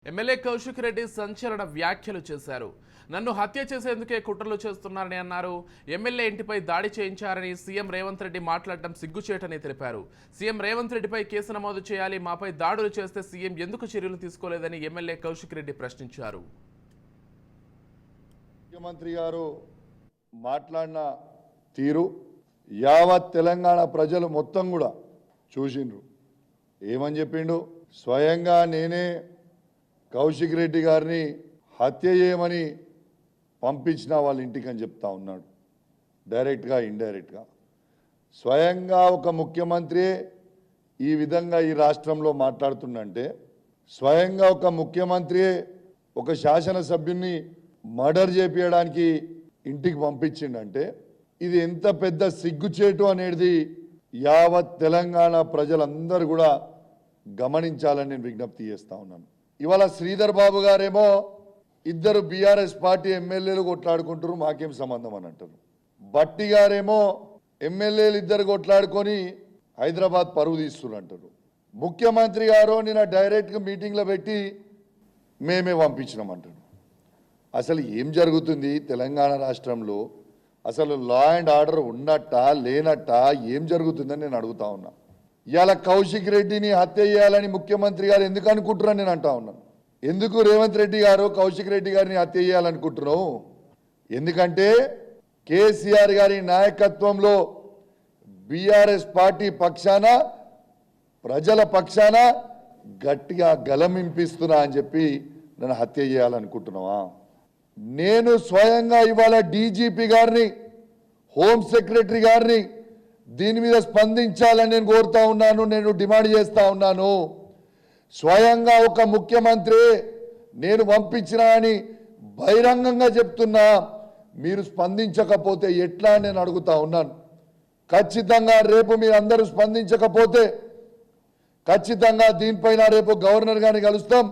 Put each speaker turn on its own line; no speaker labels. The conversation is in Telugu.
ఎమ్మెల్యే కౌశిక్ రెడ్డి సంచలన వ్యాఖ్యలు చేశారు. నన్ను హత్య చేసేందుకే కుట్రలు చేస్తున్నారని అన్నారు. ఎమ్మెల్యే ఇంటిపై దాడి చేయించారని సీఎం రేవంత్ రెడ్డి మాట్లాడడం సిగ్గుచేటని తెలిపారు. సీఎం రేవంత్ రెడ్డిపై కేసు నమోదు చేయాలి, మాపై దాడులు చేస్తే సీఎం ఎందుకు చర్యలు తీసుకోలేదని ఎమ్మెల్యే కౌశిక్ రెడ్డి ప్రశ్నించారు.
ముఖ్యమంత్రి గారు మాట్లాడిన తీరు యావత్ తెలంగాణ ప్రజలు మొత్తం కూడా చూసిండ్రు. ఏమని చెప్పిండు? స్వయంగా నేనే కౌశిక్ రెడ్డి గారిని హత్య చేయమని పంపించిన వాళ్ళ ఇంటికి అని చెప్తా ఉన్నాడు. డైరెక్ట్గా ఇండైరెక్ట్గా స్వయంగా ఒక ముఖ్యమంత్రి ఈ విధంగా ఈ రాష్ట్రంలో మాట్లాడుతుందంటే, స్వయంగా ఒక ముఖ్యమంత్రి ఒక శాసనసభ్యుని మర్డర్ చేపించడానికి ఇంటికి పంపించిండంటే ఇది ఎంత పెద్ద సిగ్గుచేటు అనేది యావత్ తెలంగాణ ప్రజలందరూ కూడా గమనించాలని నేను విజ్ఞప్తి చేస్తా ఉన్నాను. ఇవాళ శ్రీధర్ బాబు గారేమో ఇద్దరు బీఆర్ఎస్ పార్టీ ఎమ్మెల్యేలు కొట్లాడుకుంటారు, మాకేం సంబంధం అని అంటారు. బట్టి గారేమో ఎమ్మెల్యేలు ఇద్దరు కొట్లాడుకొని హైదరాబాద్ పరువు తీస్తున్నారు అంటారు. ముఖ్యమంత్రి గారు నిన్న డైరెక్ట్గా మీటింగ్లో పెట్టి మేమే పంపించినామంటారు. అసలు ఏం జరుగుతుంది తెలంగాణ రాష్ట్రంలో? అసలు లా అండ్ ఆర్డర్ ఉన్నట్టా లేనట్టా ఏం జరుగుతుందని నేను అడుగుతా ఉన్నా. ఇవాళ కౌశిక్ రెడ్డిని హత్య చేయాలని ముఖ్యమంత్రి గారు ఎందుకు అనుకుంటున్నారని నేను అంటా ఉన్నాను. ఎందుకు రేవంత్ రెడ్డి గారు కౌశిక్ రెడ్డి గారిని హత్య చేయాలనుకుంటున్నావు? ఎందుకంటే కేసీఆర్ గారి నాయకత్వంలో బీఆర్ఎస్ పార్టీ పక్షాన ప్రజల పక్షాన గట్టిగా గలమింపిస్తున్నా అని చెప్పి నన్ను హత్య చేయాలనుకుంటున్నావా? నేను స్వయంగా ఇవాళ డీజీపీ గారిని, హోమ్ సెక్రటరీ గారిని దీని మీద స్పందించాలని నేను కోరుతా ఉన్నాను, నేను డిమాండ్ చేస్తా ఉన్నాను. స్వయంగా ఒక ముఖ్యమంత్రి నేను పంపించిన అని బహిరంగంగా చెప్తున్నా, మీరు స్పందించకపోతే ఎట్లా అని నేను అడుగుతా ఉన్నాను. ఖచ్చితంగా రేపు మీరు అందరూ స్పందించకపోతే ఖచ్చితంగా దీనిపైన రేపు గవర్నర్ గారిని కలుస్తాం.